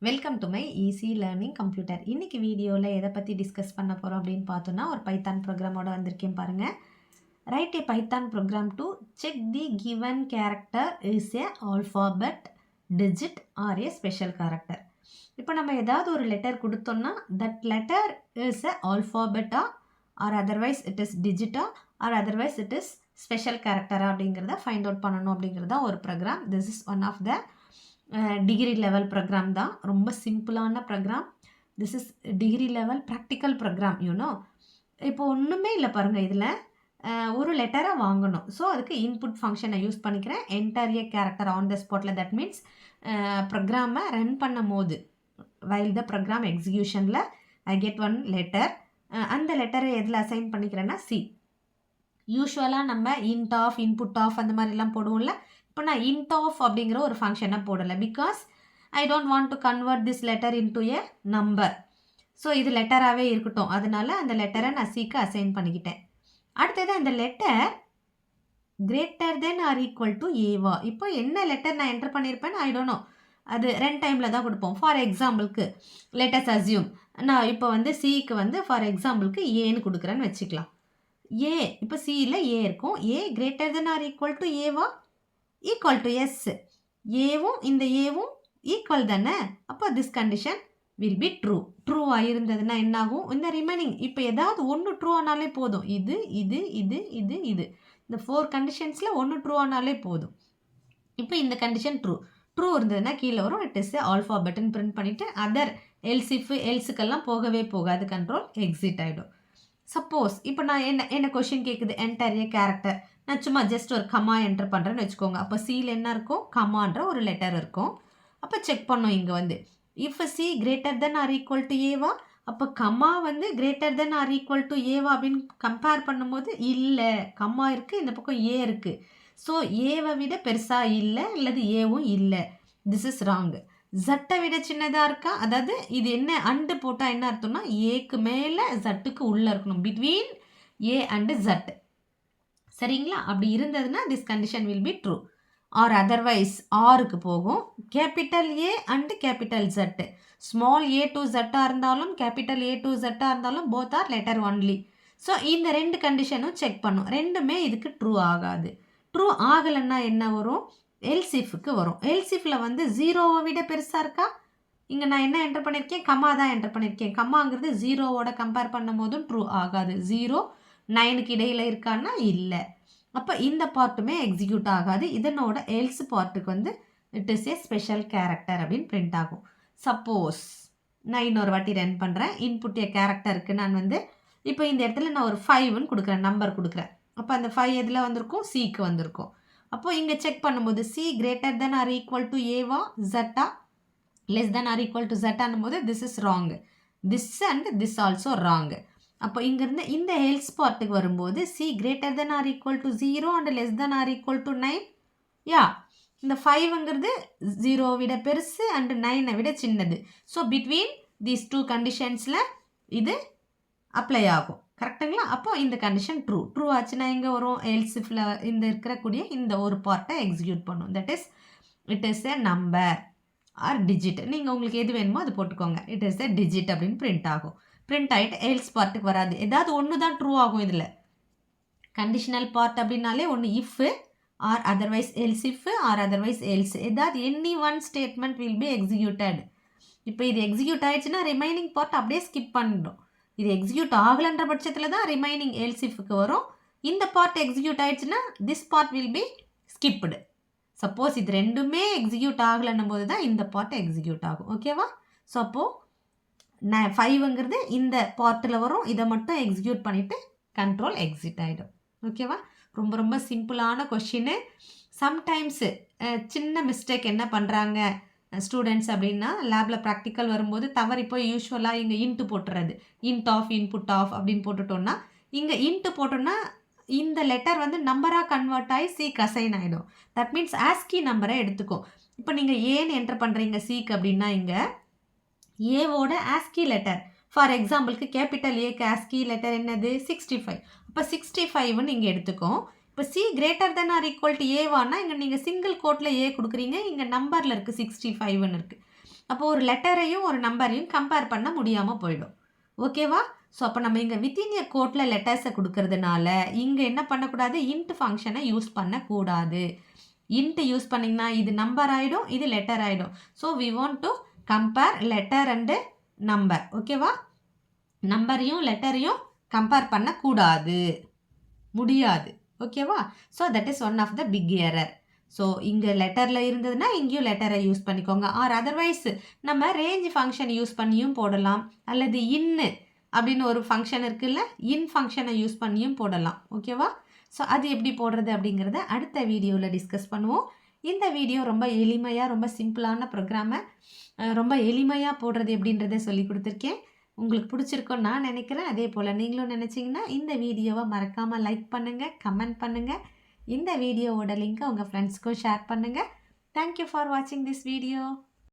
Welcome to my easy learning computer. இன்னைக்கு வீடியோவில் எதை பற்றி டிஸ்கஸ் பண்ண போகிறோம் அப்படின்னு பார்த்தோன்னா, ஒரு பைத்தான் ப்ரோக்ராமோட வந்திருக்கேன் பாருங்கள். Write a Python program to check the given character is a alphabet, digit or a special character. இப்போ நம்ம ஏதாவது ஒரு லெட்டர் கொடுத்தோம்னா தட் லெட்டர் இஸ் ஏ ஆல்ஃபாபெட்டா ஆர் அதர்வைஸ் இட் இஸ் டிஜிட்டா or otherwise it is special கேரக்டரா அப்படிங்கிறத find out பண்ணணும் அப்படிங்கிறதா ஒரு ப்ரோக்ராம். This is one of the degree level program தான். ரொம்ப சிம்பிளான program. This is degree level practical program. You know இப்போ ஒன்றுமே இல்லை பாருங்கள். இதில் ஒரு லெட்டரை வாங்கணும். ஸோ அதுக்கு இன்புட் ஃபங்க்ஷனை யூஸ் பண்ணிக்கிறேன். Enter a character on the ஸ்பாட்டில். தட் மீன்ஸ் ப்ரோக்ராமை ரன் பண்ணும் போது வைல் த ப்ரோக்ராம் எக்ஸிக்யூஷனில் ஐ கெட் ஒன் லெட்டர். அந்த லெட்டரை எதில் அசைன் பண்ணிக்கிறேன்னா சி. யூஸ்வலாக நம்ம இன்ட் ஆஃப், இன்புட் ஆஃப் அந்த மாதிரிலாம் போடுவோம்ல. இப்போ நான் இன்ட் ஆஃப் அப்படிங்கிற ஒரு ஃபங்க்ஷனை போடலை. Because I don't want to convert this letter into A number. So இது லெட்டராகவே இருக்கட்டும். அதனால அந்த லெட்டரை நான் சிக்கு அசைன் பண்ணிக்கிட்டேன். அடுத்தது அந்த letter greater than or equal to ஏவா. இப்போ என்ன லெட்டர் நான் என்டர் பண்ணியிருப்பேன்னு ஐ டோன்ட் நோ. அது 2 டைமில் தான் கொடுப்போம். ஃபார் எக்ஸாம்பிளுக்கு லெட்டஸ் அஸ்யூம் நான் இப்போ வந்து சிக்கு வந்து ஃபார் எக்ஸாம்பிளுக்கு ஏன்னு கொடுக்குறேன்னு வச்சுக்கலாம். ஏ இப்போ சியில் ஏ இருக்கும். A greater than or equal to ஏவா? Equal to S. ஏவும் இந்த ஏவும் ஈக்குவல் தானே. அப்போ this condition will be true. ட்ரூவாக இருந்ததுன்னா என்னாகும்? இந்த ரிமைனிங் இப்போ ஏதாவது ஒன்று ட்ரூ ஆனாலே போதும். இது இது இது இது இது இந்த 4 கண்டிஷன்ஸில் ஒன்று ட்ரூ ஆனாலே போதும். இப்போ இந்த கண்டிஷன் ட்ரூ. ட்ரூ இருந்ததுன்னா கீழே வரும் இட் இஸ் ஆல்ஃபாபெட்னு பிரிண்ட் பண்ணிவிட்டு அதர் எல்ஸுக்கெல்லாம் போகவே போகாது. கண்ட்ரோல் எக்ஸிட் ஆகிடும். சப்போஸ் இப்போ நான் என்ன கொஷின் கேட்குது, என்டர் ஏ கேரக்டர். நான் சும்மா ஜஸ்ட் ஒரு கமா என்டர் பண்ணுறேன்னு வச்சுக்கோங்க. அப்போ சியில் என்ன இருக்கும்? கமான்ற ஒரு லெட்டர் இருக்கும். அப்போ செக் பண்ணோம் இங்கே வந்து if c greater than or equal to ஏவா. அப்போ கமா வந்து greater than or equal to ஏவா அப்படின்னு கம்பேர் பண்ணும்போது இல்லை, கமா இருக்குது, இந்த பக்கம் ஏ இருக்குது. ஸோ ஏவை விட பெருசாக இல்லை, அல்லது ஏவும் இல்லை. This is wrong. ஜட்டை விட சின்னதாக இருக்கா? அதாவது இது என்ன அண்டு போட்டால் என்ன அர்த்தம்னா ஏக்கு மேலே ஜட்டுக்கு உள்ளே இருக்கணும். Between A and Z. சரிங்களா? அப்படி இருந்ததுன்னா this condition will be true. Or otherwise ஆருக்கு போகும். Capital A and capital Z. Small A to ஜட்டாக இருந்தாலும் கேபிட்டல் ஏ டு ஜட்டாக இருந்தாலும் both are letter only. So இந்த 2 கண்டிஷனும் செக் பண்ணும். ரெண்டுமே இதுக்கு ட்ரூ ஆகாது. ட்ரூ ஆகலைன்னா என்ன வரும்? எல்சிஃப்க்கு வரும். எல்சிஃபில் வந்து 0வை விட பெருசாக இருக்கா? இங்கே நான் என்ன என்டர் பண்ணியிருக்கேன்? கம்மா தான் என்டர் பண்ணியிருக்கேன். கம்மாங்கிறது 0வோட கம்பேர் பண்ணும் போதும் ட்ரூ ஆகாது. 0 9க்கு இடையில் இருக்கான்னா இல்லை. அப்போ இந்த பார்ட்டுமே எக்ஸிக்யூட் ஆகாது. இதனோட எல்ஸ் பார்ட்டுக்கு வந்து it is a special character அப்படின்னு பிரிண்ட் ஆகும். சப்போஸ் நான் இன்னொரு வாட்டி ரன் பண்ணுறேன். இன்புட் ஏ கேரக்டருக்கு நான் வந்து இப்போ இந்த இடத்துல நான் ஒரு 5ன்னு கொடுக்குறேன், நம்பர் கொடுக்குறேன். அப்போ அந்த 5 எதில் வந்திருக்கும்? சிக்கு வந்திருக்கும். அப்போது இங்கே செக் பண்ணும்போது C greater than or equal to ஏவா ஜட்டா less than or equal to ஜட்டானும் போது this is wrong. This and this also wrong. அப்போ இங்கேருந்து இந்த எல்ஸ் பார்ட்டுக்கு வரும்போது C greater than or equal to 0 and less than or equal to 9. Yeah, இந்த 5ங்கிறது 0 விட பெருசு அண்டு 9 விட சின்னது. ஸோ பிட்வீன் தீஸ் 2 கண்டிஷன்ஸில் இது அப்ளை ஆகும். கரெக்டுங்களா? அப்போ இந்த கண்டிஷன் ட்ரூ. ட்ரூ ஆச்சுன்னா எங்கே வரும்? எல்ஸிஃபில் இந்த இருக்கக்கூடிய இந்த ஒரு பார்ட்டை எக்ஸிக்யூட் பண்ணும். That is it is a number or digit. நீங்கள் உங்களுக்கு எது வேணுமோ அது போட்டுக்கோங்க. இட் இஸ் எ டிஜிட் அப்படின்னு பிரிண்ட் ஆகும். பிரிண்ட் ஆகிட்டு எல்ஸ் பார்ட்டுக்கு வராது. ஏதாவது ஒன்று தான் ட்ரூ ஆகும். இதில் கண்டிஷனல் பார்ட் அப்படின்னாலே ஒன்று if or otherwise else if or otherwise else. ஏதாவது any one statement will be executed. இப்போ இது எக்ஸிக்யூட் ஆயிடுச்சுன்னா ரிமைனிங் பார்ட் அப்படியே ஸ்கிப் பண்ணிடும். இது எக்ஸிக்யூட் ஆகலைன்ற பட்சத்தில் தான் ரிமைனிங் எல்ஸ் இஃப்க்கு வரும். இந்த பார்ட் எக்ஸிக்யூட் ஆயிடுச்சுன்னா this part will be skipped. Suppose இது ரெண்டுமே எக்ஸிக்யூட் ஆகலைன்னும் போது தான் இந்த பார்ட் எக்ஸிக்யூட் ஆகும். ஓகேவா? ஸோ அப்போது 5ங்கிறது இந்த பார்ட்டில் வரும். இதை மட்டும் எக்ஸிக்யூட் பண்ணிவிட்டு கண்ட்ரோல் எக்ஸிட் ஆகிடும். ஓகேவா? ரொம்ப ரொம்ப சிம்பிளான கொஷின்னு. சம்டைம்ஸு சின்ன மிஸ்டேக் என்ன பண்ணுறாங்க ஸ்டூடெண்ட்ஸ் அப்படின்னா, லேபில் ப்ராக்டிக்கல் வரும்போது தவறி போய் யூஸ்வலாக இங்கே இன்ட்டு போட்டுறது. இன்ட் ஆஃப் இன்புட் ஆஃப் அப்படின்னு போட்டுட்டோன்னா இங்கே இன்ட்டு போட்டோன்னா இந்த லெட்டர் வந்து நம்பராக கன்வெர்ட் ஆகி சிக்கு அசைன் ஆகிடும். தட் மீன்ஸ் ஆஸ்கி நம்பரை எடுத்துக்கும். இப்போ நீங்கள் ஏன்னு என்டர் பண்ணுறீங்க சிக்கு அப்படின்னா இங்கே ஏவோட ஆஸ்கி லெட்டர். ஃபார் எக்ஸாம்பிளுக்கு கேபிட்டல் ஏக்கு ஆஸ்கி லெட்டர் என்னது? 65. அப்போ 65ன்னு இங்கே எடுத்துக்கோம். இப்போ C greater than or equal to ஏவானா இங்கே நீங்கள் சிங்கிள் கோட்டில் ஏ கொடுக்குறீங்க. இங்கே நம்பரில் இருக்குது 65ன்னு இருக்குது. அப்போ ஒரு லெட்டரையும் ஒரு நம்பரையும் கம்பேர் பண்ண முடியாமல் போயிடும். ஓகேவா? ஸோ அப்போ நம்ம இங்கே வித்தின் எ கோட்டில் லெட்டர்ஸை கொடுக்கறதுனால இங்கே என்ன பண்ணக்கூடாது, இன்ட் ஃபங்க்ஷனை யூஸ் பண்ணக்கூடாது. இன்ட் யூஸ் பண்ணிங்கன்னா இது நம்பர் ஆகிடும், இது லெட்டர் ஆகிடும். So we want to compare letter and number. ஓகேவா? நம்பரையும் லெட்டரையும் கம்பேர் பண்ணக்கூடாது, முடியாது. ஓகேவா? So that is one of the big error. So இங்கே லெட்டரில் இருந்ததுன்னா இங்கேயும் லெட்டரை யூஸ் பண்ணிக்கோங்க. ஆர் அதர்வைஸ் நம்ம ரேஞ்ச் ஃபங்க்ஷன் யூஸ் பண்ணியும் போடலாம். அல்லது இன்னு அப்படின்னு ஒரு ஃபங்க்ஷன் இருக்குல்ல, இன் ஃபங்க்ஷனை யூஸ் பண்ணியும் போடலாம். ஓகேவா? ஸோ அது எப்படி போடுறது அப்படிங்கிறத அடுத்த வீடியோவில் டிஸ்கஸ் பண்ணுவோம். இந்த வீடியோ ரொம்ப எளிமையாக, ரொம்ப சிம்பிளான ப்ரோக்ராமை ரொம்ப எளிமையாக போடுறது எப்படின்றத சொல்லி கொடுத்துருக்கேன். உங்களுக்கு பிடிச்சிருக்கோன்னு நான் நினைக்கிறேன். அதே போல் நீங்களும் நினச்சிங்கன்னா இந்த வீடியோவை மறக்காமல் லைக் பண்ணுங்கள், கமெண்ட் பண்ணுங்கள். இந்த வீடியோவோட லிங்க்கை உங்கள் ஃப்ரெண்ட்ஸ்க்கும் ஷேர் பண்ணுங்கள். தேங்க்யூ ஃபார் வாட்சிங் திஸ் வீடியோ.